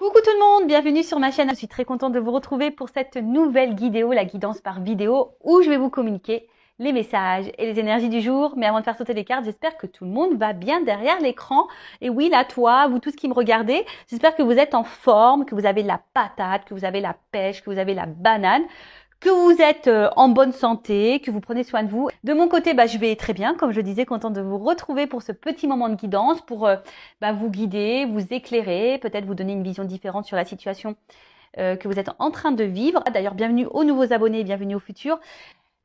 Coucou tout le monde, bienvenue sur ma chaîne. Je suis très contente de vous retrouver pour cette nouvelle guidéo, la guidance par vidéo, où je vais vous communiquer les messages et les énergies du jour. Mais avant de faire sauter les cartes, j'espère que tout le monde va bien derrière l'écran. Et oui, là, toi, vous tous qui me regardez, j'espère que vous êtes en forme, que vous avez la patate, que vous avez la pêche, que vous avez la banane, que vous êtes en bonne santé, que vous prenez soin de vous. De mon côté, je vais très bien, comme je disais, contente de vous retrouver pour ce petit moment de guidance, pour vous guider, vous éclairer, peut-être vous donner une vision différente sur la situation que vous êtes en train de vivre. D'ailleurs, bienvenue aux nouveaux abonnés, bienvenue aux futurs.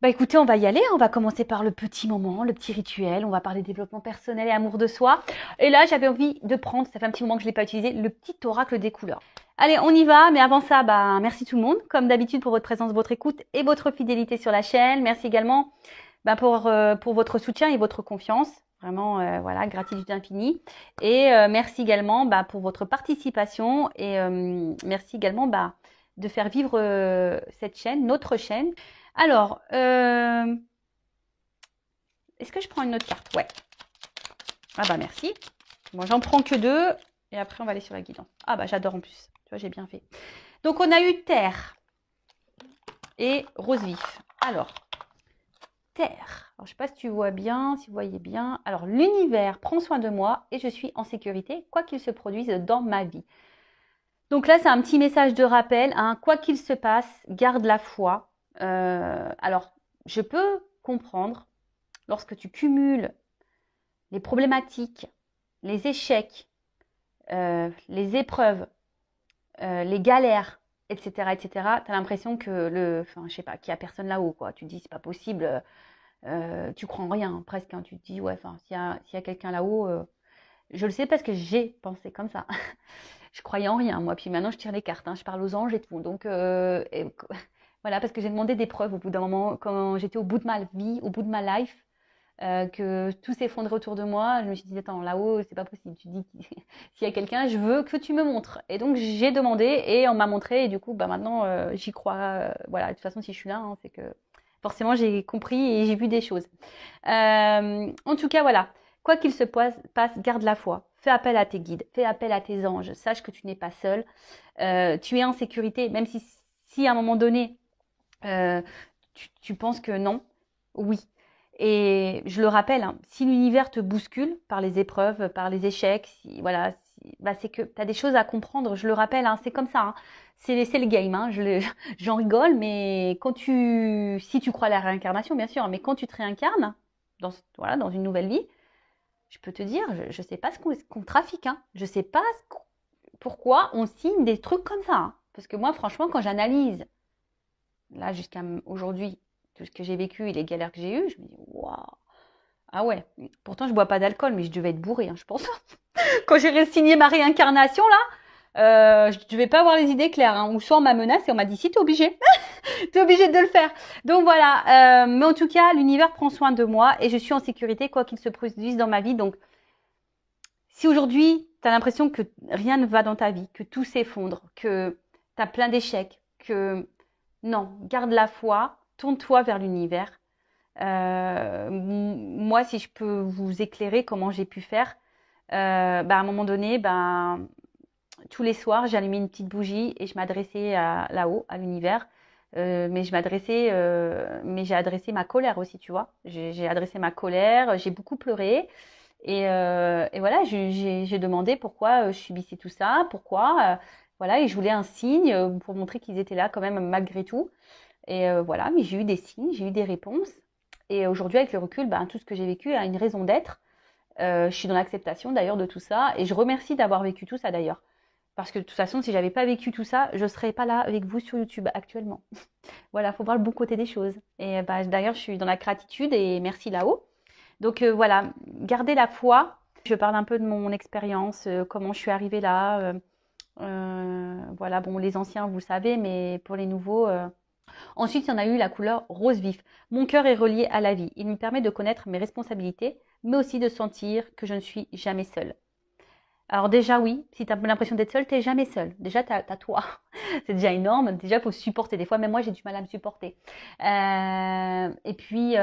Écoutez, on va y aller, on va commencer par le petit moment, le petit rituel, on va parler développement personnel et amour de soi. Et là, j'avais envie de prendre, ça fait un petit moment que je ne l'ai pas utilisé, le petit oracle des couleurs. Allez, on y va, mais avant ça, merci tout le monde, comme d'habitude pour votre présence, votre écoute et votre fidélité sur la chaîne. Merci également pour votre soutien et votre confiance. Vraiment, voilà, gratitude infinie. Et merci également pour votre participation et merci également de faire vivre cette chaîne, notre chaîne. Alors, est-ce que je prends une autre carte? Ouais. Ah merci. Moi, j'en prends que 2 et après, on va aller sur la guidance. Ah j'adore en plus. Tu vois, j'ai bien fait. Donc, on a eu terre et rose vif. Alors, terre. Alors, je ne sais pas si tu vois bien, si vous voyez bien. Alors, l'univers prend soin de moi et je suis en sécurité, quoi qu'il se produise dans ma vie. Donc là, c'est un petit message de rappel. Quoi qu'il se passe, garde la foi. Alors, je peux comprendre lorsque tu cumules les problématiques, les échecs, les épreuves, les galères, etc., etc., tu as l'impression que je sais pas, qu'il n'y a personne là-haut, quoi. Tu te dis, c'est pas possible, tu crois en rien, presque. Tu te dis, ouais, s'il y a quelqu'un là-haut, je le sais parce que j'ai pensé comme ça. Je croyais en rien, moi. Puis maintenant, je tire les cartes, je parle aux anges et tout. Donc, voilà, parce que j'ai demandé des preuves au bout d'un moment, quand j'étais au bout de ma vie, au bout de ma life, que tout s'effondrait autour de moi. Je me suis dit, attends, là-haut, c'est pas possible. Tu dis, s'il y a quelqu'un, je veux que tu me montres. Et donc, j'ai demandé et on m'a montré. Et du coup, maintenant, j'y crois. Voilà, de toute façon, si je suis là, c'est que forcément, j'ai compris et j'ai vu des choses. En tout cas, voilà. Quoi qu'il se passe, garde la foi. Fais appel à tes guides. Fais appel à tes anges. Sache que tu n'es pas seul. Tu es en sécurité, même si à un moment donné, tu penses que non, oui. Et je le rappelle, si l'univers te bouscule par les épreuves, par les échecs, c'est que tu as des choses à comprendre. Je le rappelle, c'est comme ça. C'est le game. J'en rigole, mais si tu crois à la réincarnation, bien sûr, mais quand tu te réincarnes dans une nouvelle vie, je peux te dire, je ne sais pas ce qu'on trafique. Je ne sais pas pourquoi on signe des trucs comme ça. Parce que moi, franchement, quand j'analyse là jusqu'à aujourd'hui, tout ce que j'ai vécu et les galères que j'ai eues, je me dis waouh. Ah ouais, pourtant je bois pas d'alcool, mais je devais être bourrée, je pense. Quand j'ai signé ma réincarnation là, je devais pas avoir les idées claires, ou soit on m'a menacé et on m'a dit si t'es obligé, t'es obligé de le faire. Donc voilà, mais en tout cas l'univers prend soin de moi et je suis en sécurité quoi qu'il se produise dans ma vie. Donc si aujourd'hui tu as l'impression que rien ne va dans ta vie, que tout s'effondre, que tu as plein d'échecs, que non, garde la foi, tourne-toi vers l'univers. Moi, si je peux vous éclairer comment j'ai pu faire, à un moment donné, tous les soirs, j'allumais une petite bougie et je m'adressais là-haut, à l'univers. Mais j'ai adressé ma colère aussi, tu vois. J'ai adressé ma colère, j'ai beaucoup pleuré. Et voilà, j'ai demandé pourquoi je subissais tout ça, pourquoi. Voilà, et je voulais un signe pour montrer qu'ils étaient là quand même malgré tout. Et voilà, mais j'ai eu des signes, j'ai eu des réponses. Et aujourd'hui, avec le recul, tout ce que j'ai vécu a une raison d'être. Je suis dans l'acceptation d'ailleurs de tout ça. Et je remercie d'avoir vécu tout ça d'ailleurs. Parce que de toute façon, si j'avais pas vécu tout ça, je serais pas là avec vous sur YouTube actuellement. Voilà, faut voir le bon côté des choses. Et d'ailleurs, je suis dans la gratitude et merci là-haut. Donc voilà, gardez la foi. Je parle un peu de mon expérience, comment je suis arrivée là. Voilà, bon, les anciens, vous savez, mais pour les nouveaux... Ensuite, il y en a eu la couleur rose vif. Mon cœur est relié à la vie. Il me permet de connaître mes responsabilités, mais aussi de sentir que je ne suis jamais seule. Alors déjà, oui, si tu as l'impression d'être seule, tu n'es jamais seule. Déjà, tu as toi. C'est déjà énorme. Déjà, il faut se supporter. Des fois, même moi, j'ai du mal à me supporter. Et puis,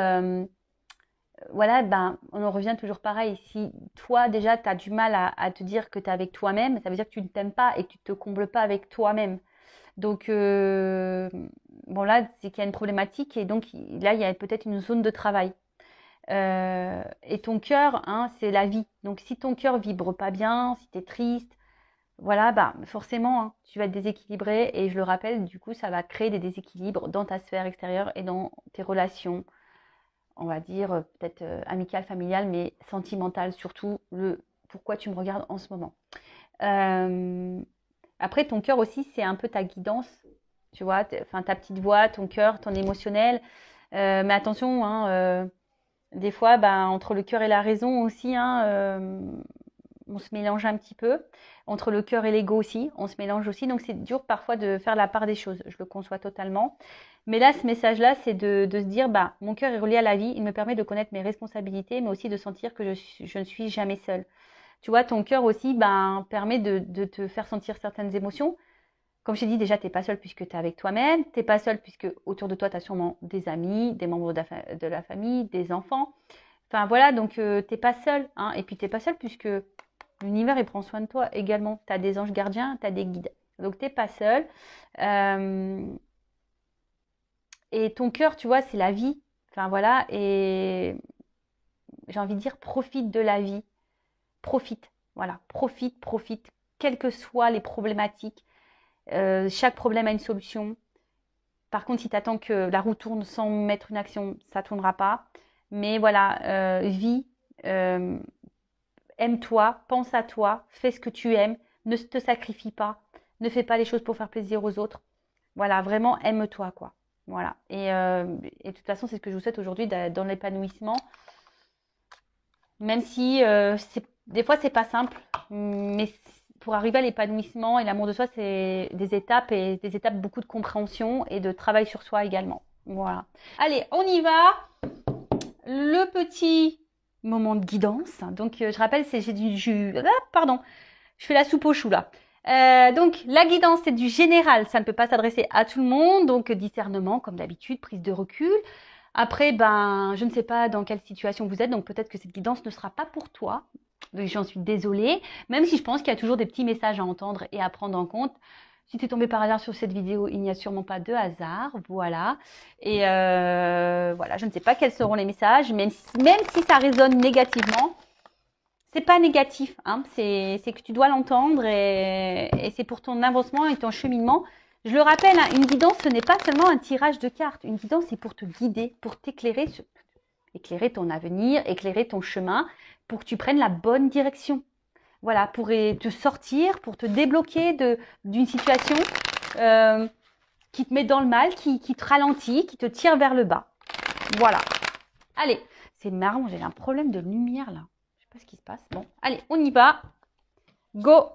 voilà, ben, on en revient toujours pareil. Si toi, déjà, tu as du mal à te dire que tu es avec toi-même, ça veut dire que tu ne t'aimes pas et que tu ne te combles pas avec toi-même. Donc, bon, là, c'est qu'il y a une problématique et donc là, il y a peut-être une zone de travail. Et ton cœur, hein, c'est la vie. Donc, si ton cœur vibre pas bien, si tu es triste, voilà, bah, forcément, hein, tu vas être déséquilibré. Et je le rappelle, du coup, ça va créer des déséquilibres dans ta sphère extérieure et dans tes relations, on va dire peut-être amicales, familiales, mais sentimentales surtout. Pourquoi tu me regardes en ce moment. Euh, Après, ton cœur aussi, c'est un peu ta guidance, tu vois, enfin ta petite voix, ton cœur, ton émotionnel. Mais attention, hein, des fois, ben, entre le cœur et la raison aussi, hein, on se mélange un petit peu. Entre le cœur et l'ego aussi, on se mélange aussi. Donc c'est dur parfois de faire la part des choses. Je le conçois totalement. Mais là, ce message-là, c'est de se dire, bah, mon cœur est relié à la vie. Il me permet de connaître mes responsabilités, mais aussi de sentir que je ne suis jamais seule. Tu vois, ton cœur aussi ben, permet de te faire sentir certaines émotions. Comme je t'ai dit, déjà, tu n'es pas seul puisque tu es avec toi-même. Tu n'es pas seul puisque autour de toi, tu as sûrement des amis, des membres de la famille, des enfants. Enfin voilà, donc tu n'es pas seul. Hein. Et puis tu n'es pas seul puisque l'univers, il prend soin de toi également. Tu as des anges gardiens, tu as des guides. Donc tu n'es pas seul. Et ton cœur, tu vois, c'est la vie. Enfin voilà, et j'ai envie de dire, profite de la vie. Profite. Voilà, profite, profite. Quelles que soient les problématiques. Chaque problème a une solution. Par contre, si tu attends que la roue tourne sans mettre une action, ça ne tournera pas. Mais voilà, vis, aime-toi, pense à toi, fais ce que tu aimes, ne te sacrifie pas, ne fais pas les choses pour faire plaisir aux autres. Voilà, vraiment aime-toi, quoi. Voilà. Et de toute façon, c'est ce que je vous souhaite aujourd'hui dans l'épanouissement. Même si des fois, c'est pas simple, mais pour arriver à l'épanouissement et l'amour de soi, c'est des étapes et des étapes beaucoup de compréhension et de travail sur soi également. Voilà. Allez, on y va. Le petit moment de guidance. Donc, je rappelle, j'ai du jus. Ah, pardon, je fais la soupe au chou là. Donc, la guidance, c'est du général. Ça ne peut pas s'adresser à tout le monde. Donc, discernement, comme d'habitude, prise de recul. Après, ben, je ne sais pas dans quelle situation vous êtes, donc peut-être que cette guidance ne sera pas pour toi. Donc j'en suis désolée, même si je pense qu'il y a toujours des petits messages à entendre et à prendre en compte. Si tu es tombé par hasard sur cette vidéo, il n'y a sûrement pas de hasard, voilà. Et voilà, je ne sais pas quels seront les messages, même si ça résonne négativement, c'est pas négatif, hein. C'est que tu dois l'entendre et c'est pour ton avancement et ton cheminement. Je le rappelle, hein, une guidance, ce n'est pas seulement un tirage de cartes. Une guidance, c'est pour te guider, pour t'éclairer, éclairer ton avenir, éclairer ton chemin, pour que tu prennes la bonne direction. Voilà, pour te sortir, pour te débloquer d'une situation qui te met dans le mal, qui te ralentit, qui te tire vers le bas. Voilà. Allez, c'est marrant, j'ai un problème de lumière là. Je sais pas ce qui se passe. Bon, allez, on y va. Go.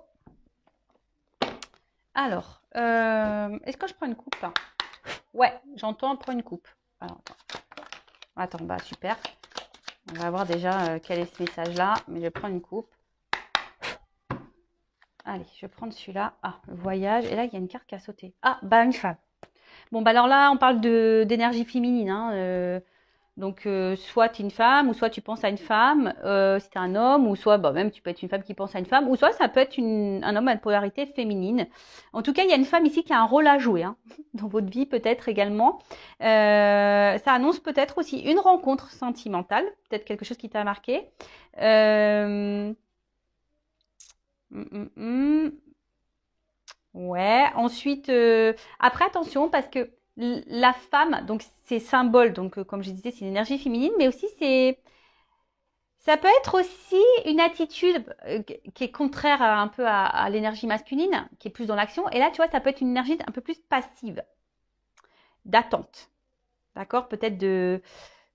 Alors, est-ce que je prends une coupe là? Ouais, j'entends, prends une coupe. Alors, attends, bah super. On va voir déjà quel est ce message-là, mais je prends une coupe. Allez, je vais prendre celui-là. Ah, le voyage. Et là, il y a une carte qui a sauté. Ah, bah une femme. Bon, bah alors là, on parle d'énergie féminine. Hein, donc, soit tu es une femme, ou soit tu penses à une femme, si tu es un homme, ou soit bah, même tu peux être une femme qui pense à une femme, ou soit ça peut être un homme à une polarité féminine. En tout cas, il y a une femme ici qui a un rôle à jouer, hein, dans votre vie peut-être également. Ça annonce peut-être aussi une rencontre sentimentale, peut-être quelque chose qui t'a marqué. Ouais, ensuite, après attention parce que la femme, donc c'est symbole, donc comme je disais, c'est une énergie féminine, mais aussi ça peut être aussi une attitude qui est contraire un peu à l'énergie masculine, qui est plus dans l'action. Et là, tu vois, ça peut être une énergie un peu plus passive, d'attente. D'accord?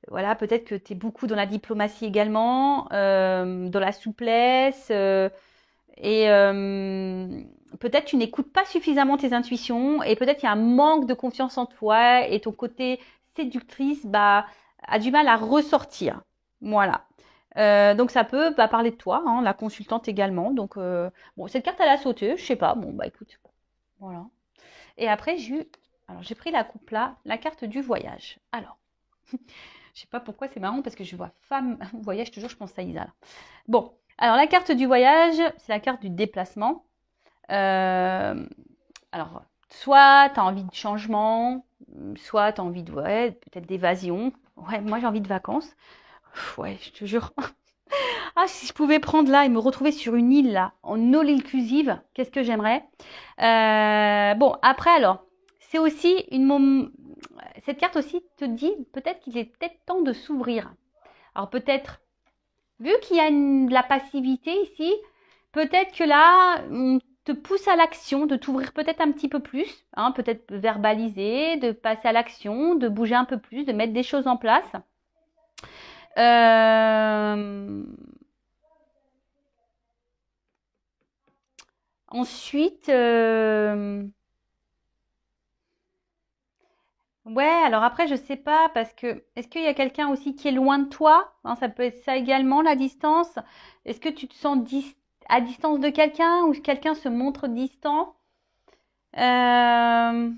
Voilà, peut-être que tu es beaucoup dans la diplomatie également, dans la souplesse. Et peut-être tu n'écoutes pas suffisamment tes intuitions et peut-être il y a un manque de confiance en toi et ton côté séductrice bah, a du mal à ressortir. Voilà. Donc ça peut parler de toi, hein, la consultante également. Donc bon, cette carte elle a sauté, je sais pas. Bon bah écoute, voilà. Et après j'ai pris la coupe là, la carte du voyage. Alors Je sais pas pourquoi, c'est marrant parce que je vois femme, voyage toujours, je pense à Isa. Là. Bon, alors la carte du voyage, c'est la carte du déplacement. Alors, soit tu as envie de changement, soit tu as envie de, ouais, peut-être d'évasion. Ouais, moi j'ai envie de vacances. Ouais, je te jure. Ah, si je pouvais prendre là et me retrouver sur une île là, en all inclusive, qu'est-ce que j'aimerais. Bon, après alors, c'est aussi cette carte aussi te dit peut-être qu'il est peut-être temps de s'ouvrir. Alors peut-être, vu qu'il y a de la passivité ici, peut-être que là, on te pousse à l'action, de t'ouvrir peut-être un petit peu plus, hein, peut-être verbaliser, de passer à l'action, de bouger un peu plus, de mettre des choses en place. Ensuite, ouais, alors après, je sais pas, parce que est-ce qu'il y a quelqu'un aussi qui est loin de toi? Hein, ça peut être ça également, la distance. Est-ce que tu te sens à distance de quelqu'un ou quelqu'un se montre distant? Euh,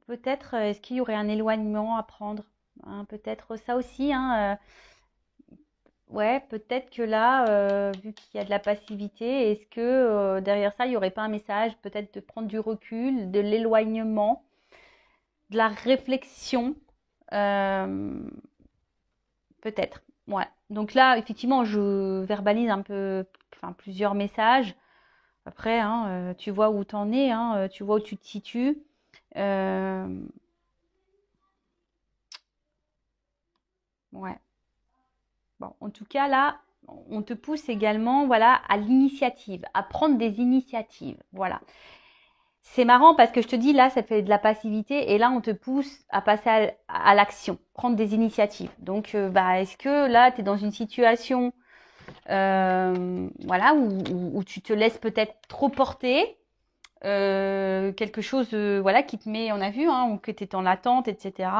Peut-être, est-ce qu'il y aurait un éloignement à prendre? Hein, peut-être ça aussi, hein, ouais, peut-être que là, vu qu'il y a de la passivité, est-ce que derrière ça, il n'y aurait pas un message, peut-être de prendre du recul, de l'éloignement, de la réflexion, euh, peut-être. Ouais. Donc là, effectivement, je verbalise un peu, enfin, plusieurs messages. Après, hein, tu vois où tu en es, hein, tu vois où tu te situes. Euh, ouais. Bon, en tout cas, là, on te pousse également, voilà, à l'initiative, à prendre des initiatives. Voilà. C'est marrant parce que je te dis, là, ça fait de la passivité et là, on te pousse à passer à l'action, prendre des initiatives. Donc, bah, est-ce que là, tu es dans une situation voilà, où tu te laisses peut-être trop porter, quelque chose voilà, qui te met, on a vu, hein, ou que tu es en attente, etc.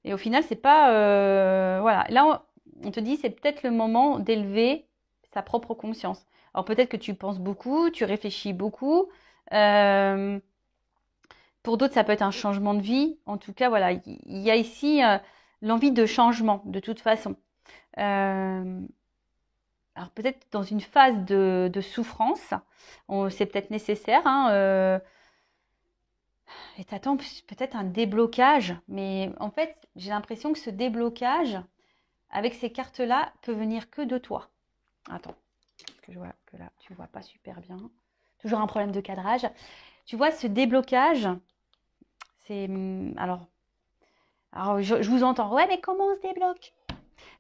Et au final, c'est pas... voilà. Là, on te dit, c'est peut-être le moment d'élever sa propre conscience. Alors peut-être que tu penses beaucoup, tu réfléchis beaucoup. Euh, pour d'autres, ça peut être un changement de vie. En tout cas, voilà, il y a ici l'envie de changement, de toute façon. Euh, alors peut-être dans une phase de souffrance, c'est peut-être nécessaire, hein, et t'attends peut-être un déblocage, mais en fait, j'ai l'impression que ce déblocage, avec ces cartes-là, peut venir que de toi. Attends, parce que je vois que là, tu vois pas super bien. Toujours un problème de cadrage. Tu vois, ce déblocage, c'est... alors je vous entends. Ouais, mais comment on se débloque?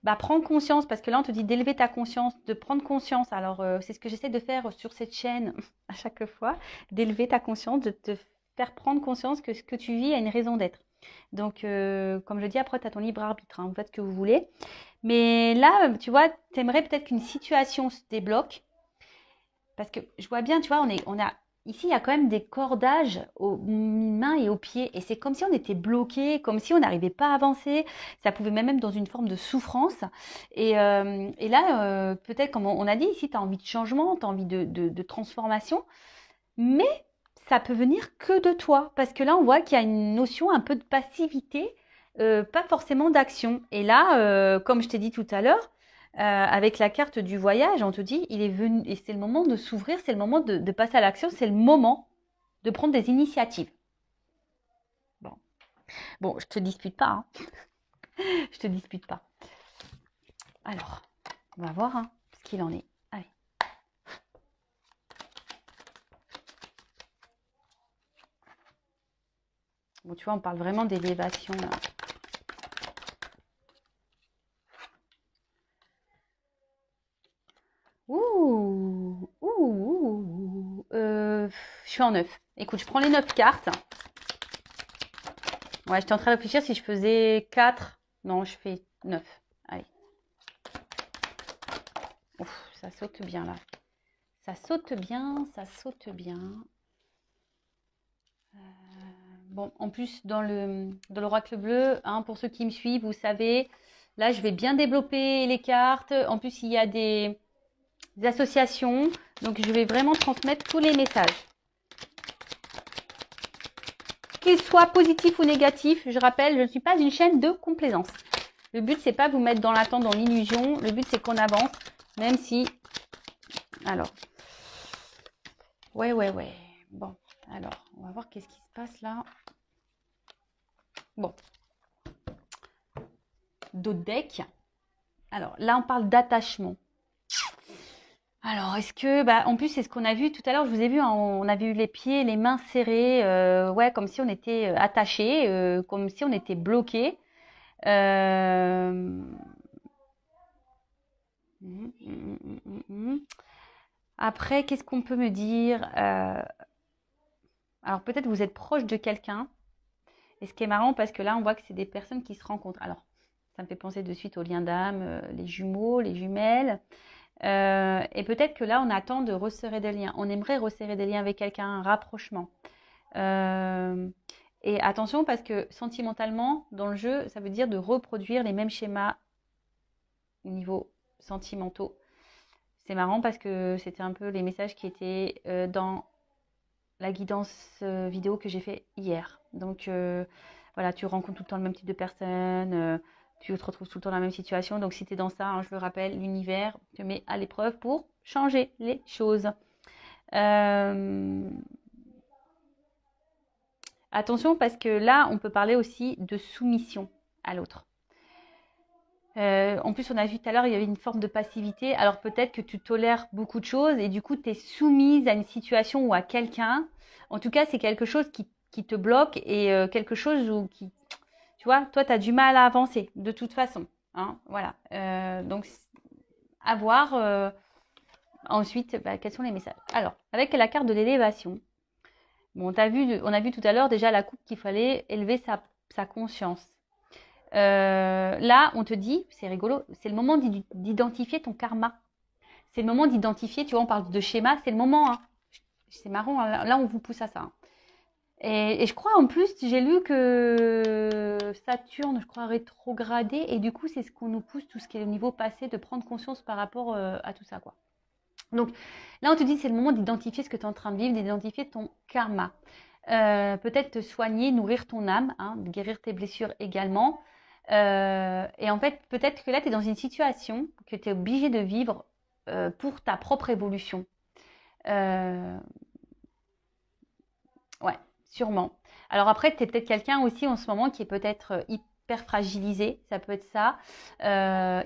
Bah, prends conscience, parce que là, on te dit d'élever ta conscience, de prendre conscience. Alors, c'est ce que j'essaie de faire sur cette chaîne à chaque fois, d'élever ta conscience, de te faire prendre conscience que ce que tu vis a une raison d'être. Donc, comme je dis, après, tu as ton libre arbitre, hein, vous faites ce que vous voulez. Mais là, tu vois, tu aimerais peut-être qu'une situation se débloque, parce que je vois bien, tu vois, on a ici, il y a quand même des cordages aux mains et aux pieds. Et c'est comme si on était bloqué, comme si on n'arrivait pas à avancer. Ça pouvait même être dans une forme de souffrance. Et là, peut-être, comme on a dit ici, tu as envie de changement, tu as envie de transformation. Mais ça peut venir que de toi. Parce que là, on voit qu'il y a une notion un peu de passivité, pas forcément d'action. Et là, comme je t'ai dit tout à l'heure, avec la carte du voyage, on te dit, il est venu, et c'est le moment de s'ouvrir, c'est le moment de passer à l'action, c'est le moment de prendre des initiatives. Bon, bon, je te dispute pas, hein. Je te dispute pas. Alors, on va voir hein, ce qu'il en est. Allez. Bon, tu vois, on parle vraiment d'élévation là. Ouh, ouh, je suis en 9. Écoute, je prends les 9 cartes. Ouais, j'étais en train de réfléchir si je faisais 4. Non, je fais 9. Allez. Ouf, ça saute bien là. Ça saute bien, ça saute bien. Bon, en plus, dans l'oracle bleu, hein, pour ceux qui me suivent, vous savez, là, je vais bien développer les cartes. En plus, il y a des des associations. Donc, je vais vraiment transmettre tous les messages. Qu'ils soient positifs ou négatifs, je rappelle, je ne suis pas une chaîne de complaisance. Le but, c'est pas vous mettre dans l'attente, dans l'illusion. Le but, c'est qu'on avance, même si... Alors, ouais. Bon, alors, on va voir qu'est-ce qui se passe là. Bon. D'autres decks. Alors, là, on parle d'attachement. Alors, est-ce que... Bah, en plus, c'est ce qu'on a vu tout à l'heure. Je vous ai vu, hein, on avait eu les pieds, les mains serrées. Ouais, comme si on était attachés, comme si on était bloqués. Après, qu'est-ce qu'on peut me dire? Alors, peut-être vous êtes proche de quelqu'un. Et ce qui est marrant, parce que là, on voit que c'est des personnes qui se rencontrent. Alors, ça me fait penser de suite aux liens d'âme, les jumeaux, les jumelles. Et peut-être que là, on attend de resserrer des liens. On aimerait resserrer des liens avec quelqu'un, un rapprochement. Et attention, parce que sentimentalement, dans le jeu, ça veut dire de reproduire les mêmes schémas au niveau sentimentaux. C'est marrant parce que c'était un peu les messages qui étaient dans la guidance vidéo que j'ai fait hier. Donc voilà, tu rencontres tout le temps le même type de personnes, tu te retrouves tout le temps dans la même situation. Donc si tu es dans ça, hein, je le rappelle, l'univers te met à l'épreuve pour changer les choses. Attention parce que là, on peut parler aussi de soumission à l'autre. En plus, on a vu tout à l'heure, il y avait une forme de passivité. Alors peut-être que tu tolères beaucoup de choses et du coup, tu es soumise à une situation ou à quelqu'un. En tout cas, c'est quelque chose qui te bloque et quelque chose où tu vois, toi, tu as du mal à avancer de toute façon. Hein, voilà. Donc, à voir ensuite quels sont les messages. Alors, avec la carte de l'élévation, bon, on a vu tout à l'heure déjà la coupe qu'il fallait élever sa conscience. Là, on te dit, c'est rigolo, c'est le moment d'identifier ton karma. C'est le moment d'identifier, tu vois, on parle de schéma, c'est le moment. Hein. C'est marrant, hein, là, on vous pousse à ça. Hein. Et je crois, en plus, j'ai lu que Saturne, je crois, rétrogradé. Et du coup, c'est ce qu'on nous pousse, tout ce qui est au niveau passé, de prendre conscience par rapport à tout ça, quoi. Donc, là, on te dit, c'est le moment d'identifier ce que tu es en train de vivre, d'identifier ton karma. Peut-être te soigner, nourrir ton âme, hein, guérir tes blessures également. Et en fait, peut-être que là, tu es dans une situation que tu es obligé de vivre pour ta propre évolution. Ouais, sûrement. Alors après, tu es peut-être quelqu'un aussi en ce moment qui est peut-être hyper fragilisé, ça peut être ça,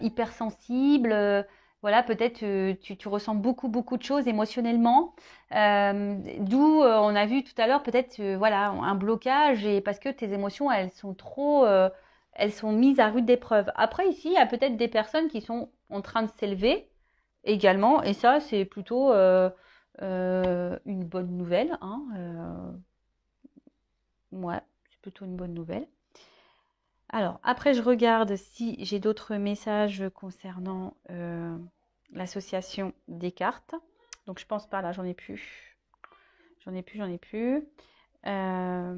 hyper sensible. Voilà, peut-être tu ressens beaucoup de choses émotionnellement. D'où on a vu tout à l'heure peut-être voilà un blocage et parce que tes émotions elles sont trop elles sont mises à rude épreuve. Après ici, il y a peut-être des personnes qui sont en train de s'élever également et ça c'est plutôt une bonne nouvelle. Hein, ouais, c'est plutôt une bonne nouvelle. Alors, après, je regarde si j'ai d'autres messages concernant l'association des cartes. Donc, je pense pas, là, j'en ai plus. J'en ai plus. Ah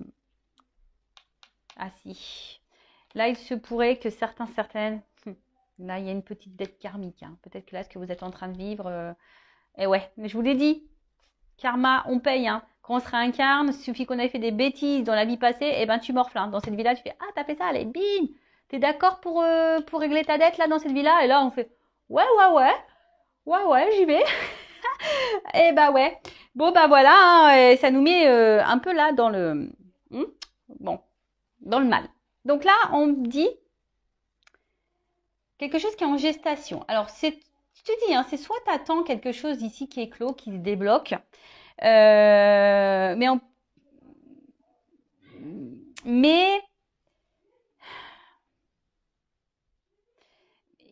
si. Là, il se pourrait que certaines... Là, il y a une petite dette karmique. Hein. Peut-être que là, ce que vous êtes en train de vivre... Et ouais, mais je vous l'ai dit. Karma, on paye. Hein. Quand on se réincarne, il suffit qu'on ait fait des bêtises dans la vie passée, et ben tu morfles. Hein. Dans cette vie-là, tu fais « Ah, t'as fait ça, allez, bim ! T'es d'accord pour régler ta dette là dans cette vie-là ?» Et là, on fait « Ouais, j'y vais. » Et bah ouais. Bon, bah voilà, hein, et ça nous met un peu là dans le... bon, dans le mal. Donc là, on dit quelque chose qui est en gestation. Alors, je te dis, hein, c'est soit tu attends quelque chose ici qui est clos, qui se débloque, mais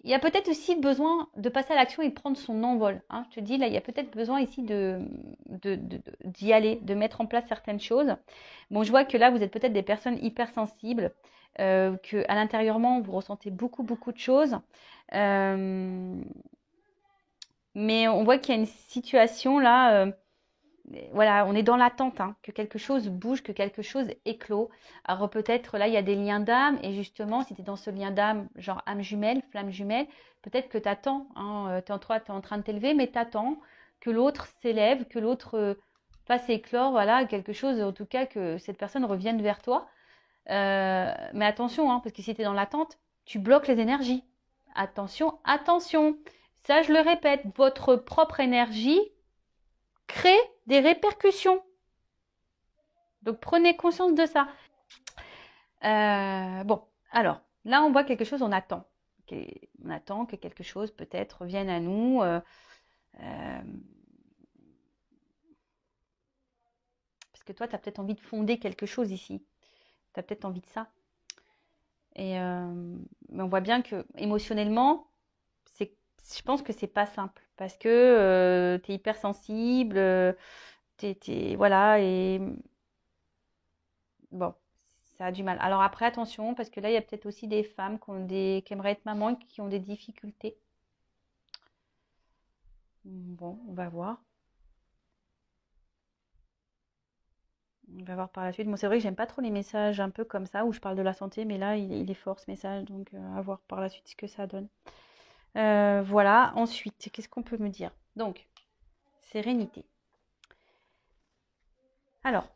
il y a peut-être aussi besoin de passer à l'action et de prendre son envol. Hein. Je te dis, là, il y a peut-être besoin ici d'y aller, de mettre en place certaines choses. Bon, je vois que là, vous êtes peut-être des personnes hypersensibles, que à l'intérieurement, vous ressentez beaucoup de choses. Mais on voit qu'il y a une situation là voilà, on est dans l'attente, hein, que quelque chose bouge, que quelque chose éclot. Alors peut-être là, il y a des liens d'âme, et justement, si tu es dans ce lien d'âme, genre âme jumelle, flamme jumelle, peut-être que tu attends, hein, tu es en train de t'élever, mais tu attends que l'autre s'élève, que l'autre fasse éclore, voilà, quelque chose, en tout cas, que cette personne revienne vers toi. Mais attention, hein, parce que si tu es dans l'attente, tu bloques les énergies. Attention, attention. Ça, je le répète, votre propre énergie crée des répercussions. Donc, prenez conscience de ça. Bon, alors, là, on voit quelque chose, on attend. On attend que quelque chose, peut-être, revienne à nous. Parce que toi, tu as peut-être envie de fonder quelque chose ici. Tu as peut-être envie de ça. Mais on voit bien que émotionnellement, je pense que c'est pas simple. Parce que tu es hypersensible, voilà, et bon, ça a du mal. Alors après, attention, parce que là, il y a peut-être aussi des femmes qui aimeraient être maman et qui ont des difficultés. Bon, on va voir. On va voir par la suite. Moi, c'est vrai que j'aime pas trop les messages un peu comme ça, où je parle de la santé, mais là, il est fort ce message, donc à voir par la suite ce que ça donne. Voilà, ensuite, qu'est-ce qu'on peut me dire? Donc, sérénité. Alors,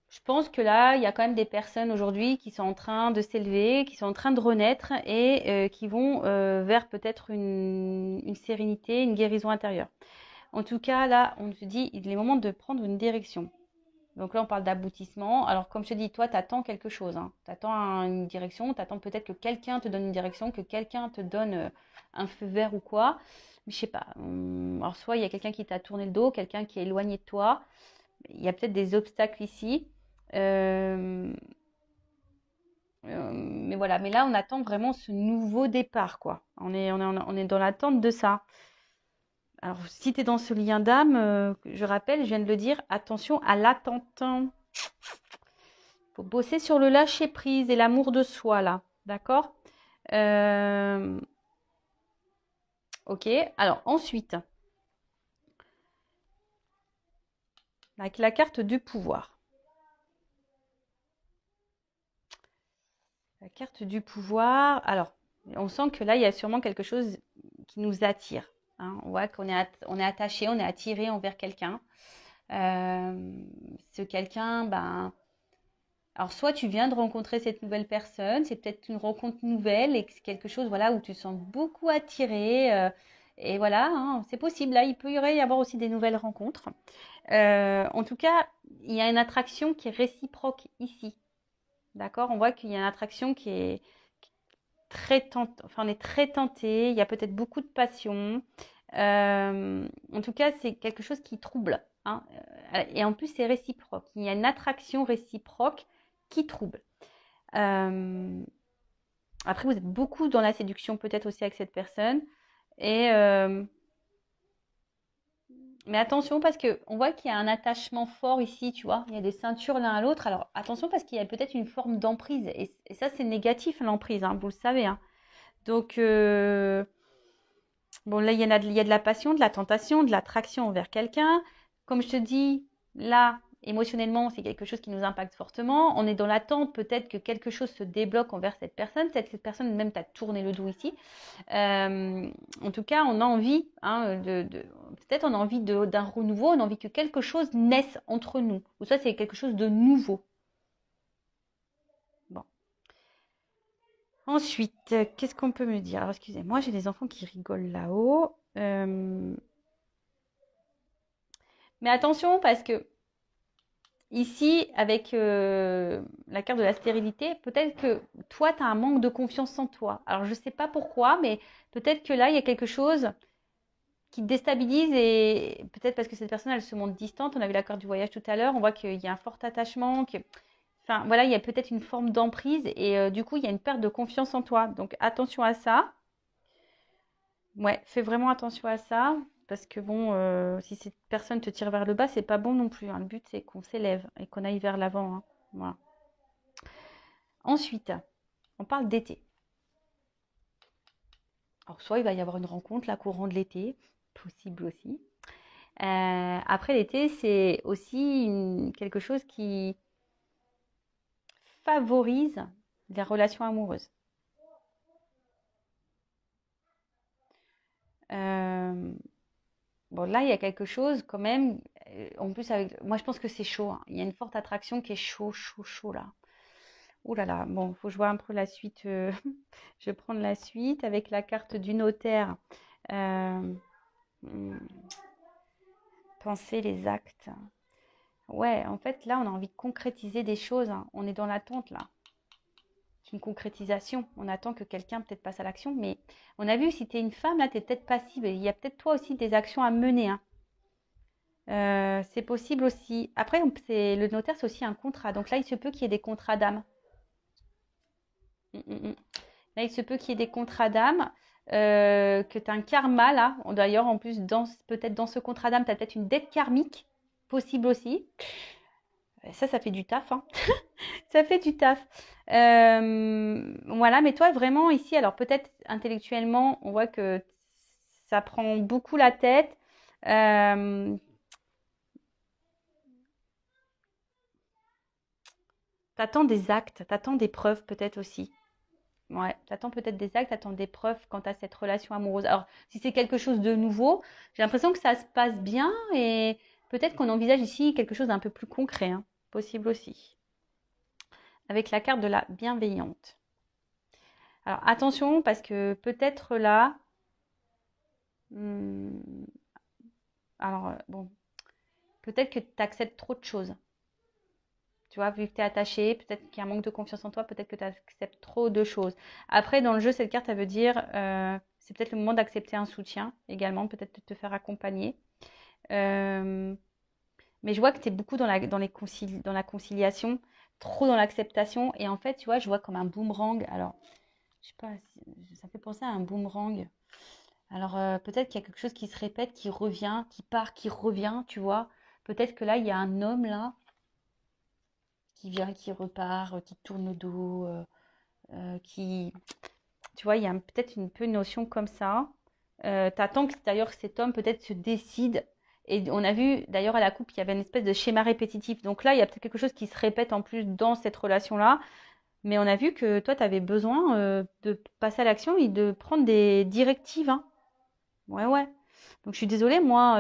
je pense que là, il y a quand même des personnes aujourd'hui qui sont en train de s'élever, qui sont en train de renaître et qui vont vers peut-être une sérénité, une guérison intérieure. En tout cas, là, on se dit, il est moment de prendre une direction. Donc là, on parle d'aboutissement. Alors, comme je te dis, toi, tu attends quelque chose. Hein. Tu attends une direction, tu attends peut-être que quelqu'un te donne une direction, que quelqu'un te donne un feu vert ou quoi. Mais je sais pas. Alors, soit il y a quelqu'un qui t'a tourné le dos, quelqu'un qui est éloigné de toi. Il y a peut-être des obstacles ici. Euh, mais voilà, mais là, on attend vraiment ce nouveau départ, quoi. On est dans l'attente de ça. Alors, si tu es dans ce lien d'âme, je rappelle, je viens de le dire, attention à l'attente. Il faut bosser sur le lâcher-prise et l'amour de soi, là. D'accord. Ok, alors ensuite, avec la carte du pouvoir. La carte du pouvoir, alors, on sent que là, il y a sûrement quelque chose qui nous attire. Hein. On voit qu'on est attaché, on est attiré envers quelqu'un. Ce quelqu'un, ben, alors soit tu viens de rencontrer cette nouvelle personne, c'est peut-être une rencontre nouvelle et c'est quelque chose, voilà, où tu te sens beaucoup attiré. Et voilà, hein, c'est possible. Là, il peut y avoir aussi des nouvelles rencontres. En tout cas, il y a une attraction qui est réciproque ici. D'accord? On voit qu'il y a une attraction qui est très tentée. Enfin, on est très tenté. Il y a peut-être beaucoup de passion. En tout cas, c'est quelque chose qui trouble. Hein. Et en plus, c'est réciproque. Il y a une attraction réciproque qui trouble. Après, vous êtes beaucoup dans la séduction, peut-être aussi avec cette personne. Et mais attention parce que on voit qu'il y a un attachement fort ici, tu vois. Il y a des ceintures l'un à l'autre. Alors attention parce qu'il y a peut-être une forme d'emprise. Et ça, c'est négatif, l'emprise, hein, vous le savez. Hein. Donc, bon, là, il y a de la passion, de la tentation, de l'attraction envers quelqu'un. Comme je te dis, là, émotionnellement, c'est quelque chose qui nous impacte fortement. On est dans l'attente peut-être que quelque chose se débloque envers cette personne. Peut-être que cette personne même t'a tourné le dos ici. En tout cas, on a envie, hein, peut-être on a envie d'un renouveau, on a envie que quelque chose naisse entre nous. Ou ça, c'est quelque chose de nouveau. Bon. Ensuite, qu'est-ce qu'on peut me dire? Alors, excusez-moi, j'ai des enfants qui rigolent là-haut. Mais attention, parce que ici, avec la carte de la stérilité, peut-être que toi, tu as un manque de confiance en toi. Alors, je ne sais pas pourquoi, mais peut-être que là, il y a quelque chose qui te déstabilise et peut-être parce que cette personne, elle se montre distante. On a vu la carte du voyage tout à l'heure. On voit qu'il y a un fort attachement. Enfin, voilà, il y a peut-être une forme d'emprise et du coup, il y a une perte de confiance en toi. Donc, attention à ça. Ouais, fais vraiment attention à ça. Parce que bon, si cette personne te tire vers le bas, c'est pas bon non plus. Hein. Le but, c'est qu'on s'élève et qu'on aille vers l'avant. Hein. Voilà. Ensuite, on parle d'été. Alors, soit il va y avoir une rencontre, la courant de l'été, possible aussi. Après l'été, c'est aussi quelque chose qui favorise les relations amoureuses. Bon, là, il y a quelque chose quand même. En plus, moi, je pense que c'est chaud, hein. Il y a une forte attraction qui est chaud, chaud, chaud là. Ouh là là. Bon, faut que je vois un peu la suite. Je vais prendre la suite avec la carte du notaire. Euh, hmm, Penser les actes. Ouais, en fait, là, on a envie de concrétiser des choses, hein. On est dans l'attente là. C'est une concrétisation. On attend que quelqu'un peut-être passe à l'action. Mais on a vu, si tu es une femme, là, tu es peut-être passive. Il y a peut-être toi aussi des actions à mener, hein. C'est possible aussi. Après, le notaire, c'est aussi un contrat. Donc là, il se peut qu'il y ait des contrats d'âme. Mm, mm, mm. Là, il se peut qu'il y ait des contrats d'âme, que tu as un karma là. D'ailleurs, en plus, peut-être dans ce contrat d'âme, tu as peut-être une dette karmique, possible aussi. Ça fait du taf, hein. Ça fait du taf. Voilà, mais toi, vraiment, ici, alors peut-être intellectuellement, on voit que ça prend beaucoup la tête. Euh, T'attends des actes, t'attends des preuves peut-être aussi. Ouais, t'attends peut-être des actes, t'attends des preuves quant à cette relation amoureuse. Alors, si c'est quelque chose de nouveau, j'ai l'impression que ça se passe bien et peut-être qu'on envisage ici quelque chose d'un peu plus concret, hein. Possible aussi. Avec la carte de la bienveillante. Alors, attention parce que peut-être là, hmm, alors bon, peut-être que tu acceptes trop de choses. Tu vois, vu que tu es attaché, peut-être qu'il y a un manque de confiance en toi, peut-être que tu acceptes trop de choses. Après, dans le jeu, cette carte, elle veut dire, c'est peut-être le moment d'accepter un soutien également, peut-être de te faire accompagner. Euh, mais je vois que tu es beaucoup dans la conciliation, trop dans l'acceptation. Et en fait, tu vois, je vois comme un boomerang. Alors, je sais pas, ça fait penser à un boomerang. Alors, peut-être qu'il y a quelque chose qui se répète, qui revient, qui part, qui revient, tu vois. Peut-être que là, il y a un homme là qui vient, qui repart, qui tourne le dos, qui, tu vois, il y a peut-être un peu une notion comme ça. T'attends que d'ailleurs cet homme peut-être se décide. Et on a vu d'ailleurs à la coupe, il y avait une espèce de schéma répétitif. Donc là, il y a peut-être quelque chose qui se répète en plus dans cette relation-là. Mais on a vu que toi, tu avais besoin de passer à l'action et de prendre des directives, hein. Ouais, ouais. Donc je suis désolée, moi,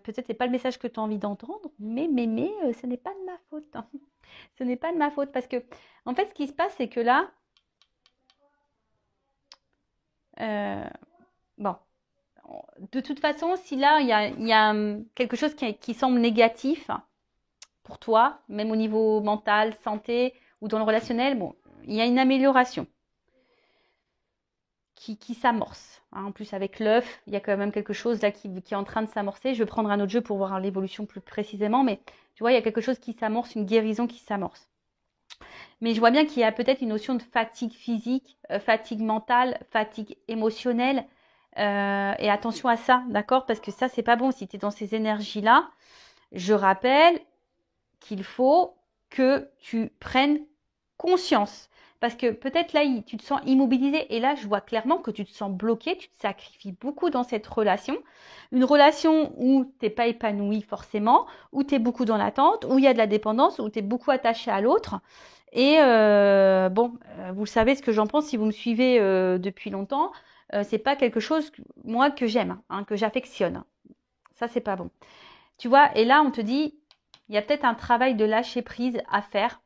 peut-être c'est pas le message que tu as envie d'entendre, mais ce n'est pas de ma faute, hein. Ce n'est pas de ma faute parce que, en fait, ce qui se passe, c'est que là, euh, bon, de toute façon, si là, il y a quelque chose qui semble négatif pour toi, même au niveau mental, santé ou dans le relationnel, bon, il y a une amélioration qui s'amorce, hein. En plus, avec l'œuf, il y a quand même quelque chose là qui est en train de s'amorcer. Je vais prendre un autre jeu pour voir l'évolution plus précisément, mais tu vois, il y a quelque chose qui s'amorce, une guérison qui s'amorce. Mais je vois bien qu'il y a peut-être une notion de fatigue physique, fatigue mentale, fatigue émotionnelle. Et attention à ça, d'accord? Parce que ça, c'est pas bon. Si tu es dans ces énergies-là, je rappelle qu'il faut que tu prennes conscience. Parce que peut-être là, tu te sens immobilisé. Et là, je vois clairement que tu te sens bloqué. Tu te sacrifies beaucoup dans cette relation. Une relation où tu n'es pas épanoui forcément, où tu es beaucoup dans l'attente, où il y a de la dépendance, où tu es beaucoup attaché à l'autre. Et bon, vous savez ce que j'en pense si vous me suivez depuis longtemps. C'est pas quelque chose, moi, que j'aime, hein, que j'affectionne. Ça, c'est pas bon. Tu vois, et là, on te dit, il y a peut-être un travail de lâcher prise à faire.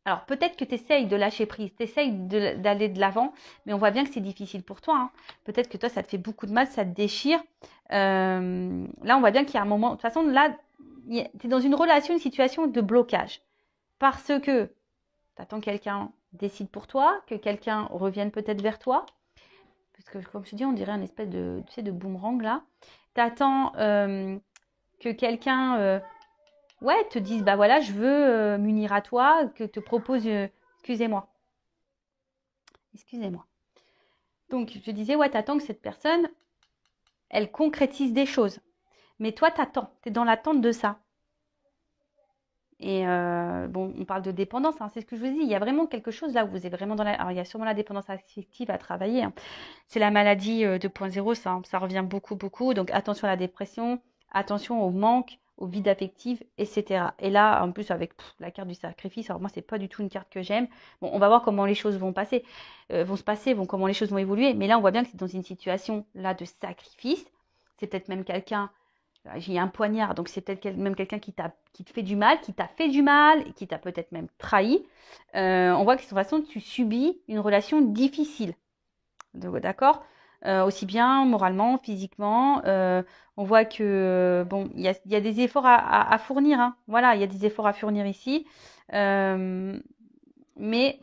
Alors, peut-être que tu essayes de lâcher prise, tu essayes d'aller de l'avant, mais on voit bien que c'est difficile pour toi, hein. Peut-être que toi, ça te fait beaucoup de mal, ça te déchire. Là, on voit bien qu'il y a un moment. De toute façon, là, tu es dans une relation, une situation de blocage. Parce que tu attends que quelqu'un décide pour toi, que quelqu'un revienne peut-être vers toi. Parce que, comme je te dis, on dirait un espèce de, tu sais, de boomerang là. Tu attends que quelqu'un ouais, te dise, bah voilà, je veux m'unir à toi, que te propose, excusez-moi, excusez-moi. Donc, je disais, ouais, t'attends que cette personne, elle concrétise des choses. Mais toi, t'attends, t'es dans l'attente de ça. Et bon, on parle de dépendance, hein, c'est ce que je vous dis. Il y a vraiment quelque chose là où vous êtes vraiment dans la. Alors, il y a sûrement la dépendance affective à travailler, hein. C'est la maladie 2.0, ça revient beaucoup, beaucoup. Donc, attention à la dépression, attention au manque, au vide affectif, etc. Et là, en plus, avec la carte du sacrifice, alors moi, c'est pas du tout une carte que j'aime. Bon, on va voir comment les choses vont se passer, comment les choses vont évoluer. Mais là, on voit bien que c'est dans une situation là de sacrifice. C'est peut-être même quelqu'un, j'ai un poignard, donc c'est peut-être même quelqu'un qui te fait du mal, qui t'a fait du mal, qui t'a peut-être même trahi. On voit que de toute façon, tu subis une relation difficile. D'accord? Aussi bien moralement, physiquement. On voit que bon, il y a des efforts à fournir. Hein. Voilà, il y a des efforts à fournir ici. Mais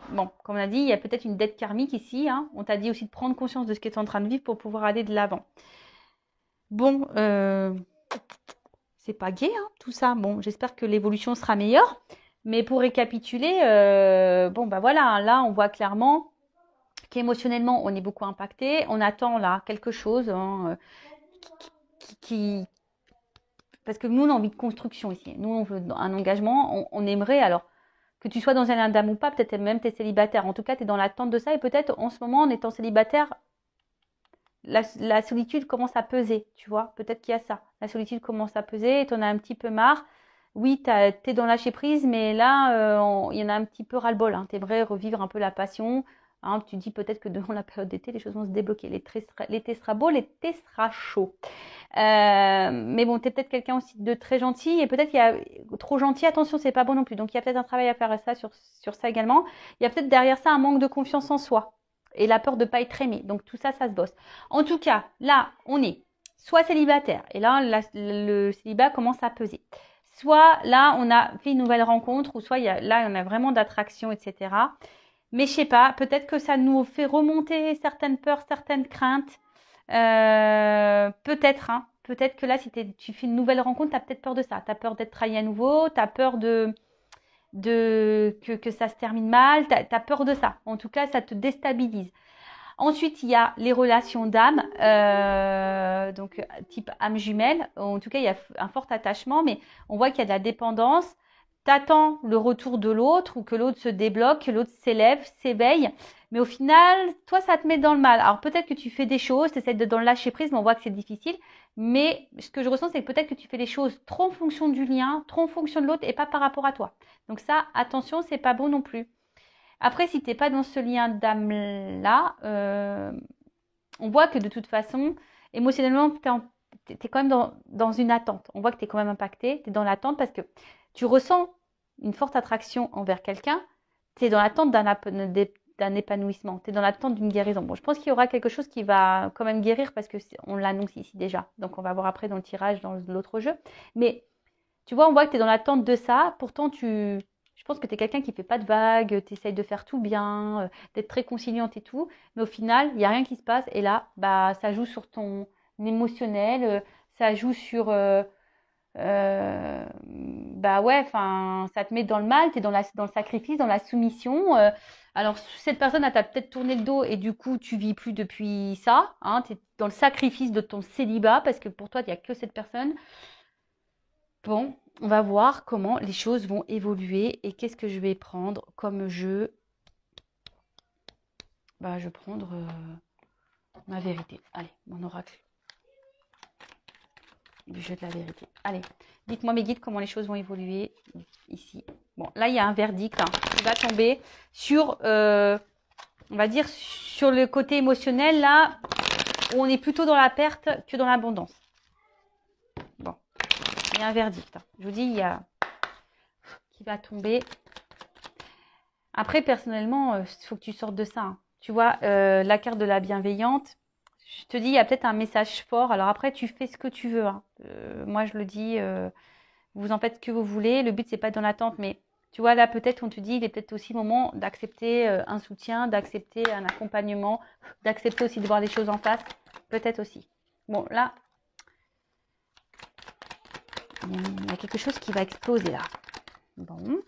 bon, comme on a dit, il y a peut-être une dette karmique ici. Hein. On t'a dit aussi de prendre conscience de ce que tu es en train de vivre pour pouvoir aller de l'avant. Bon, c'est pas gai, hein, tout ça. Bon, j'espère que l'évolution sera meilleure. Mais pour récapituler, bon, bah voilà, hein, là, on voit clairement qu'émotionnellement, on est beaucoup impacté. On attend là quelque chose hein, parce que nous, on a envie de construction ici. Nous, on veut un engagement. On aimerait, alors, que tu sois dans un lien d'âme ou pas, peut-être même tu es célibataire. En tout cas, tu es dans l'attente de ça. Et peut-être, en ce moment, en étant célibataire, la solitude commence à peser, tu vois. Peut-être qu'il y a ça. La solitude commence à peser et tu en as un petit peu marre. Oui, tu es dans lâcher prise, mais là, il y en a un petit peu ras-le-bol. Hein. Tu aimerais revivre un peu la passion. Hein, tu dis peut-être que durant la période d'été, les choses vont se débloquer. L'été sera beau, l'été sera chaud. Mais bon, tu es peut-être quelqu'un aussi de très gentil. Et peut-être qu'il y a trop gentil, attention, c'est pas bon non plus. Donc, il y a peut-être un travail à faire sur ça également. Il y a peut-être derrière ça un manque de confiance en soi. Et la peur de ne pas être aimé. Donc, tout ça, ça se bosse. En tout cas, là, on est soit célibataire. Et là, le célibat commence à peser. Soit là, on a fait une nouvelle rencontre. Ou soit là, on a vraiment d'attraction, etc. Mais je sais pas, peut-être que ça nous fait remonter certaines peurs, certaines craintes. Peut-être, hein. Peut-être que là, si tu fais une nouvelle rencontre, tu as peut-être peur de ça. Tu as peur d'être trahi à nouveau. Tu as peur que ça se termine mal. Tu as peur de ça. En tout cas, ça te déstabilise. Ensuite, il y a les relations d'âme, donc type âme jumelle. En tout cas, il y a un fort attachement, mais on voit qu'il y a de la dépendance. T'attends le retour de l'autre ou que l'autre se débloque, que l'autre s'élève, s'éveille. Mais au final, toi, ça te met dans le mal. Alors peut-être que tu fais des choses, tu essaies de dans le lâcher prise, mais on voit que c'est difficile. Mais ce que je ressens, c'est que peut-être que tu fais les choses trop en fonction du lien, trop en fonction de l'autre et pas par rapport à toi. Donc ça, attention, c'est pas bon non plus. Après, si tu n'es pas dans ce lien d'âme-là, on voit que de toute façon, émotionnellement, tu es quand même dans une attente. On voit que tu es quand même impacté, tu es dans l'attente parce que tu ressens une forte attraction envers quelqu'un, tu es dans l'attente d'un épanouissement, tu es dans l'attente d'une guérison. Bon, je pense qu'il y aura quelque chose qui va quand même guérir parce qu'on l'annonce ici déjà. Donc, on va voir après dans le tirage, dans l'autre jeu. Mais tu vois, on voit que tu es dans l'attente de ça. Pourtant, je pense que tu es quelqu'un qui ne fait pas de vagues, tu essayes de faire tout bien, d'être très conciliante et tout. Mais au final, il n'y a rien qui se passe. Et là, bah, ça joue sur ton émotionnel, ça joue sur... bah ouais, enfin, ça te met dans le mal, tu es dans le sacrifice, dans la soumission. Alors, cette personne, elle t'a peut-être tourné le dos et du coup, tu vis plus depuis ça. Hein, tu es dans le sacrifice de ton célibat parce que pour toi, il n'y a que cette personne. Bon, on va voir comment les choses vont évoluer et qu'est-ce que je vais prendre comme jeu. Bah, je vais prendre ma vérité. Allez, mon oracle. Du jeu de la vérité. Allez, dites-moi mes guides comment les choses vont évoluer ici. Bon, là, il y a un verdict hein, qui va tomber sur, on va dire, sur le côté émotionnel, là, où on est plutôt dans la perte que dans l'abondance. Bon, il y a un verdict. Hein. Je vous dis, il y a qui va tomber. Après, personnellement, il faut que tu sortes de ça. Hein. Tu vois, la carte de la bienveillante, je te dis, il y a peut-être un message fort. Alors après, tu fais ce que tu veux. Hein. Moi, je le dis, vous en faites ce que vous voulez. Le but, c'est pas être dans l'attente. Mais tu vois, là, peut-être, on te dit, il est peut-être aussi le moment d'accepter un soutien, d'accepter un accompagnement, d'accepter aussi de voir les choses en face. Peut-être aussi. Bon, là, il y a quelque chose qui va exploser là. Bon.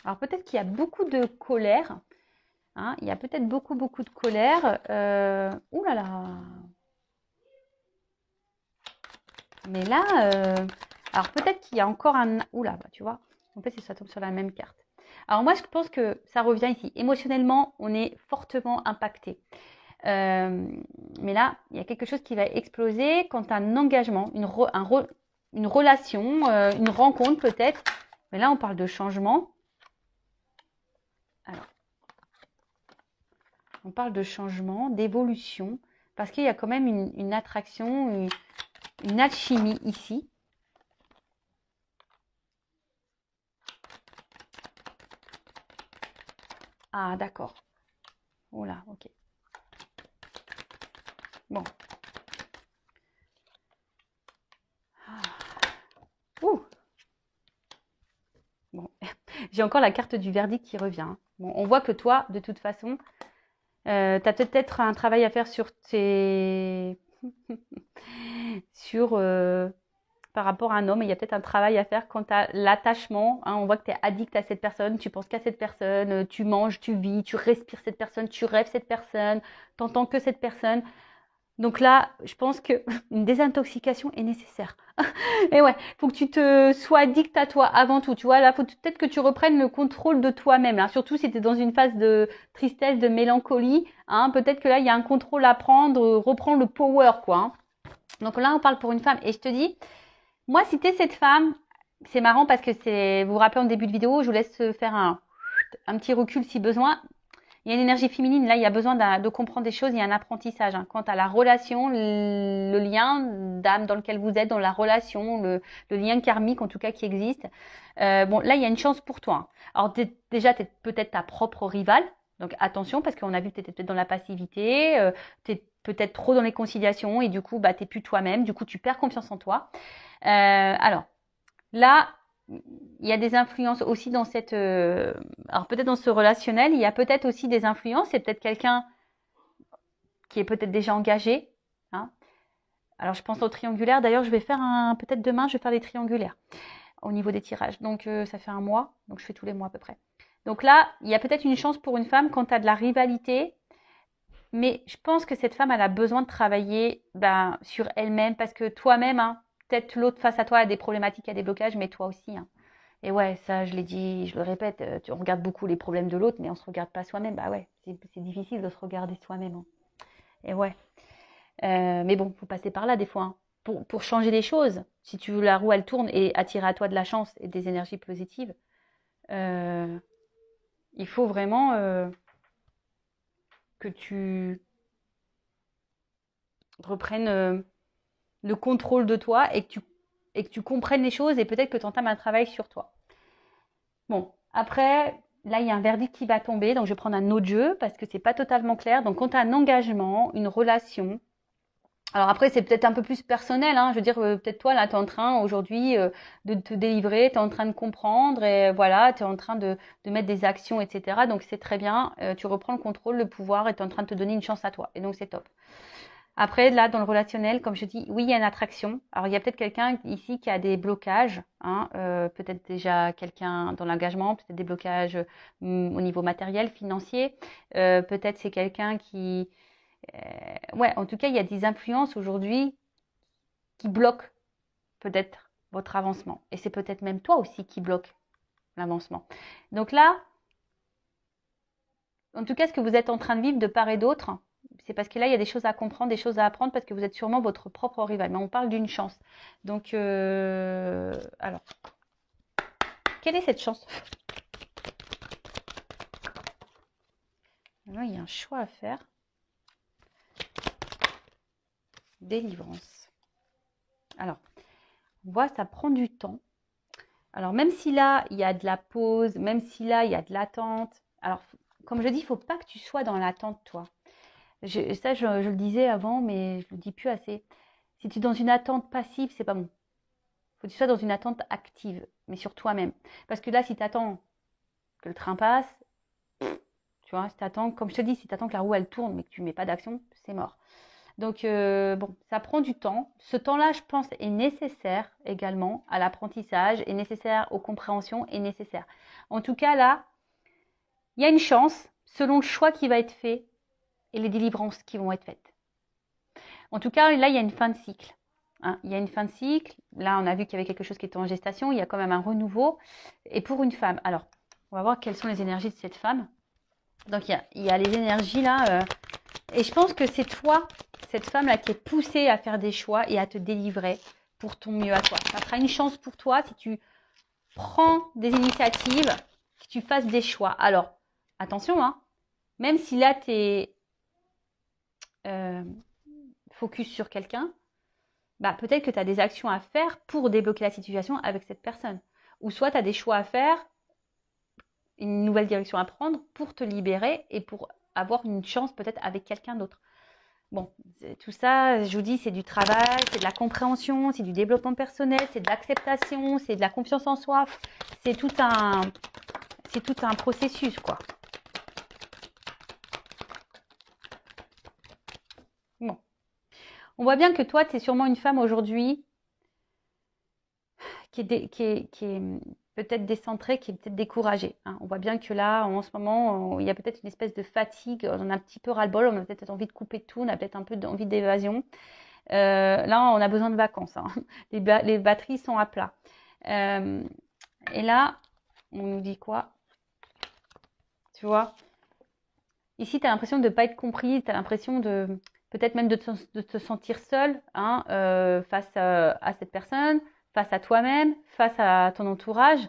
Alors peut-être qu'il y a beaucoup de colère. Hein, il y a peut-être beaucoup de colère. Ouh là là. Mais là, alors peut-être qu'il y a encore un... Ouh là, bah, tu vois. En fait, ça tombe sur la même carte. Alors moi, je pense que ça revient ici. Émotionnellement, on est fortement impacté. Mais là, il y a quelque chose qui va exploser quand tu as un engagement, une relation, une rencontre peut-être. Mais là, on parle de changement. Alors, on parle de changement, d'évolution, parce qu'il y a quand même une attraction, une alchimie ici. Ah, d'accord. Oh là, ok. Bon. Ah. Ouh. Bon. J'ai encore la carte du verdict qui revient. Bon, on voit que toi, de toute façon, tu as peut-être un travail à faire sur tes... sur... par rapport à un homme, il y a peut-être un travail à faire quant à l'attachement. Hein, on voit que tu es addict à cette personne, tu penses qu'à cette personne, tu manges, tu vis, tu respires cette personne, tu rêves cette personne, tu n'entends que cette personne. Donc là, je pense qu'une désintoxication est nécessaire. Et ouais, faut que tu te sois addict à toi avant tout. Tu vois, là, faut peut-être que tu reprennes le contrôle de toi-même. Là. Surtout si tu es dans une phase de tristesse, de mélancolie. Hein, peut-être que là, il y a un contrôle à prendre, reprendre le power, quoi. Hein. Donc là, on parle pour une femme. Et je te dis, moi, si tu es cette femme, c'est marrant parce que vous vous rappelez en début de vidéo, je vous laisse faire un petit recul si besoin. Il y a une énergie féminine, là, il y a besoin de comprendre des choses, il y a un apprentissage. Hein. Quant à la relation, le lien d'âme dans lequel vous êtes, dans la relation, le lien karmique en tout cas qui existe. Bon, là, il y a une chance pour toi. Hein. Alors déjà, tu es peut-être ta propre rivale, donc attention parce qu'on a vu que tu étais peut-être dans la passivité, tu es peut-être trop dans les conciliations et du coup, bah, tu n'es plus toi-même, du coup, tu perds confiance en toi. Alors, là, il y a des influences aussi dans cette... alors peut-être dans ce relationnel, il y a peut-être aussi des influences. C'est peut-être quelqu'un qui est peut-être déjà engagé. Hein. Alors je pense au triangulaire. D'ailleurs, je vais faire peut-être demain, je vais faire les triangulaires au niveau des tirages. Donc ça fait un mois. Donc je fais tous les mois à peu près. Donc là, il y a peut-être une chance pour une femme quand tu as de la rivalité. Mais je pense que cette femme, elle a besoin de travailler sur elle-même parce que toi-même, hein, peut-être l'autre face à toi a des problématiques, a des blocages, mais toi aussi. Hein. Et ouais, ça, je l'ai dit, je le répète, on regarde beaucoup les problèmes de l'autre, mais on se regarde pas soi-même. Bah ouais, c'est difficile de se regarder soi-même. Hein. Et ouais. Mais bon, faut passer par là des fois. Hein. Pour changer les choses, si tu veux la roue, elle tourne et attirer à toi de la chance et des énergies positives, il faut vraiment que tu reprennes le contrôle de toi et que tu comprennes les choses et peut-être que tu entames un travail sur toi. Bon, après, là, il y a un verdict qui va tomber, donc je vais prendre un autre jeu parce que c'est pas totalement clair. Donc, quand tu as un engagement, une relation, alors après, c'est peut-être un peu plus personnel, hein. Je veux dire, peut-être toi, là, tu es en train aujourd'hui de te délivrer, tu es en train de comprendre et voilà, tu es en train de mettre des actions, etc. Donc, c'est très bien, tu reprends le contrôle, le pouvoir et tu es en train de te donner une chance à toi. Et donc, c'est top. Après, là, dans le relationnel, comme je dis, oui, il y a une attraction. Alors, il y a peut-être quelqu'un ici qui a des blocages, hein, peut-être déjà quelqu'un dans l'engagement, peut-être des blocages au niveau matériel, financier. Peut-être c'est quelqu'un qui... ouais, en tout cas, il y a des influences aujourd'hui qui bloquent peut-être votre avancement. Et c'est peut-être même toi aussi qui bloque l'avancement. Donc là, en tout cas, ce que vous êtes en train de vivre de part et d'autre, c'est parce que là, il y a des choses à comprendre, des choses à apprendre, parce que vous êtes sûrement votre propre rival. Mais on parle d'une chance. Donc, alors, quelle est cette chance? Là, il y a un choix à faire. Délivrance. Alors, on voit, ça prend du temps. Alors, même si là, il y a de la pause, même si là, il y a de l'attente. Alors, comme je dis, il ne faut pas que tu sois dans l'attente, toi. Je le disais avant, mais je ne le dis plus assez. Si tu es dans une attente passive, c'est pas bon. Il faut que tu sois dans une attente active, mais sur toi-même. Parce que là, si tu attends que le train passe, tu vois, si tu attends, comme je te dis, si tu attends que la roue elle tourne, mais que tu ne mets pas d'action, c'est mort. Donc, bon, ça prend du temps. Ce temps-là, je pense, est nécessaire également à l'apprentissage, est nécessaire aux compréhensions, est nécessaire. En tout cas, là, il y a une chance, selon le choix qui va être fait et les délivrances qui vont être faites. En tout cas, là, il y a une fin de cycle. Hein, il y a une fin de cycle. Là, on a vu qu'il y avait quelque chose qui était en gestation. Il y a quand même un renouveau. Et pour une femme, alors, on va voir quelles sont les énergies de cette femme. Donc, il y a les énergies là. Et je pense que c'est toi, cette femme-là, qui est poussée à faire des choix et à te délivrer pour ton mieux à toi. Ça sera une chance pour toi si tu prends des initiatives, que tu fasses des choix. Alors, attention, hein, même si là, tu es focus sur quelqu'un, bah, peut-être que tu as des actions à faire pour débloquer la situation avec cette personne. Ou soit tu as des choix à faire, une nouvelle direction à prendre pour te libérer et pour avoir une chance peut-être avec quelqu'un d'autre. Bon, tout ça, je vous dis, c'est du travail, c'est de la compréhension, c'est du développement personnel, c'est de l'acceptation, c'est de la confiance en soi. C'est tout un processus, quoi. Bon. On voit bien que toi, tu es sûrement une femme aujourd'hui qui est peut-être décentrée, qui est peut-être découragée. Hein. On voit bien que là, en ce moment, il y a peut-être une espèce de fatigue, on a un petit peu ras-le-bol, on a peut-être envie de couper tout, on a peut-être un peu envie d'évasion. Là, on a besoin de vacances. Hein. Les batteries sont à plat. Et là, on nous dit quoi? Tu vois? Ici, tu as l'impression de ne pas être compris, tu as l'impression de peut-être même de te sentir seule hein, face à cette personne, face à toi-même, face à ton entourage.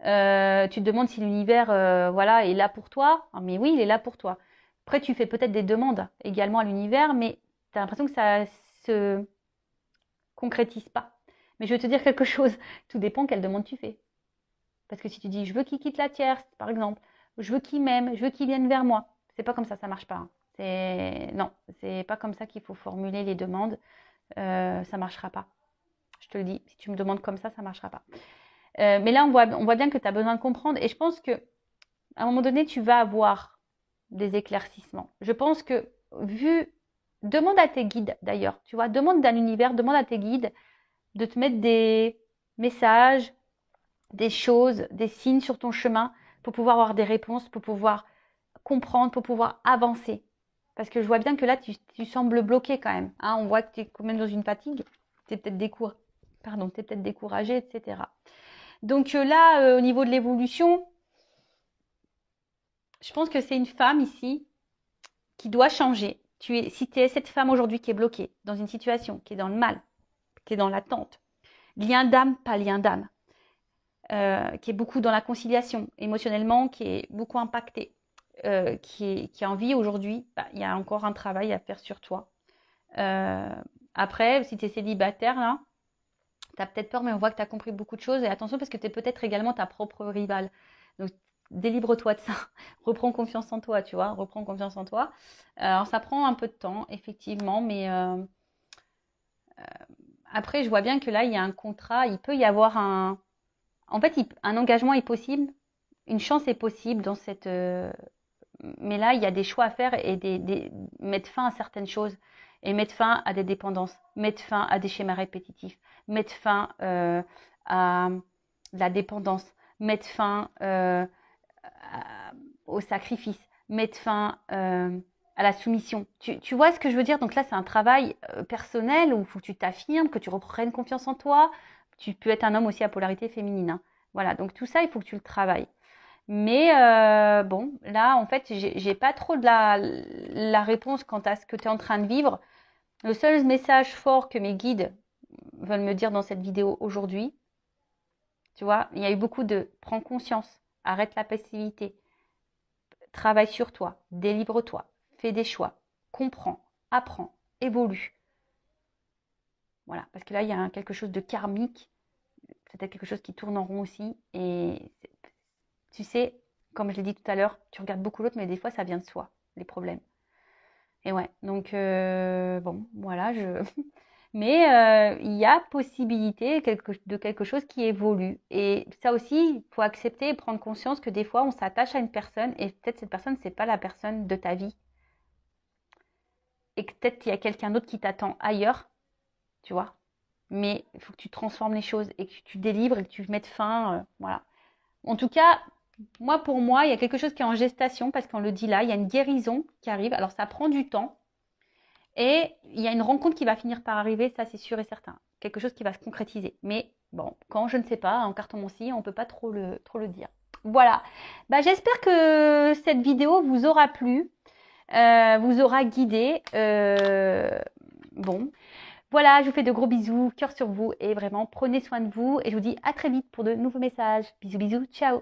Tu te demandes si l'univers voilà, est là pour toi. Ah, mais oui, il est là pour toi. Après, tu fais peut-être des demandes également à l'univers, mais tu as l'impression que ça se concrétise pas. Mais je vais te dire quelque chose, tout dépend quelle demande tu fais. Parce que si tu dis, je veux qu'il quitte la tierce, par exemple, je veux qu'il m'aime, je veux qu'il vienne vers moi, c'est pas comme ça marche pas. Hein. Non, c'est pas comme ça qu'il faut formuler les demandes. Ça marchera pas. Je te le dis, si tu me demandes comme ça marchera pas. Mais là, on voit bien que tu as besoin de comprendre. Et je pense que à un moment donné, tu vas avoir des éclaircissements. Je pense que demande à tes guides d'ailleurs, tu vois, demande à l'univers, demande à tes guides de te mettre des messages, des choses, des signes sur ton chemin pour pouvoir avoir des réponses, pour pouvoir comprendre, pour pouvoir avancer. Parce que je vois bien que là, tu sembles bloqué quand même. Hein, on voit que tu es quand même dans une fatigue. Tu es peut-être découragé, etc. Donc là, au niveau de l'évolution, je pense que c'est une femme ici qui doit changer. Si tu es cette femme aujourd'hui qui est bloquée dans une situation, qui est dans le mal, qui est dans l'attente, lien d'âme, pas lien d'âme, qui est beaucoup dans la conciliation, émotionnellement, qui est beaucoup impactée, qui a envie aujourd'hui, il y a encore un travail à faire sur toi. Après, si tu es célibataire, là, tu as peut-être peur, mais on voit que tu as compris beaucoup de choses. Et attention, parce que tu es peut-être également ta propre rivale. Donc, délivre-toi de ça. Reprends confiance en toi, tu vois. Reprends confiance en toi. Alors, ça prend un peu de temps, effectivement, mais après, je vois bien que là, il y a un contrat. Il peut y avoir un engagement est possible. Une chance est possible dans cette... mais là, il y a des choix à faire et mettre fin à certaines choses. Et mettre fin à des dépendances. Mettre fin à des schémas répétitifs. Mettre fin à la dépendance. Mettre fin au sacrifice. Mettre fin à la soumission. Tu vois ce que je veux dire? Donc là, c'est un travail personnel où il faut que tu t'affirmes, que tu reprennes confiance en toi. Tu peux être un homme aussi à polarité féminine. Hein. Voilà, donc tout ça, il faut que tu le travailles. Mais bon, là, en fait, j'ai pas trop de la réponse quant à ce que tu es en train de vivre. Le seul message fort que mes guides veulent me dire dans cette vidéo aujourd'hui, tu vois, il y a eu beaucoup de prends conscience, arrête la passivité, travaille sur toi, délivre-toi, fais des choix, comprends, apprends, évolue. Voilà, parce que là, il y a quelque chose de karmique, peut-être quelque chose qui tourne en rond aussi. Et tu sais, comme je l'ai dit tout à l'heure, tu regardes beaucoup l'autre, mais des fois, ça vient de soi, les problèmes. Et ouais, donc bon, voilà, mais il y a possibilité de quelque chose qui évolue. Et ça aussi, il faut accepter et prendre conscience que des fois, on s'attache à une personne et peut-être cette personne, c'est pas la personne de ta vie. Et que peut-être qu'il y a quelqu'un d'autre qui t'attend ailleurs, tu vois. Mais il faut que tu transformes les choses et que tu délivres et que tu mettes fin, voilà. En tout cas, pour moi, il y a quelque chose qui est en gestation parce qu'on le dit là, il y a une guérison qui arrive. Alors, ça prend du temps. Et il y a une rencontre qui va finir par arriver, ça c'est sûr et certain. Quelque chose qui va se concrétiser. Mais bon, quand je ne sais pas, en cartomancie, on ne peut pas trop le dire. Voilà. J'espère que cette vidéo vous aura plu. vous aura guidé. Bon, voilà, je vous fais de gros bisous, cœur sur vous et vraiment prenez soin de vous et je vous dis à très vite pour de nouveaux messages. Bisous, bisous, ciao.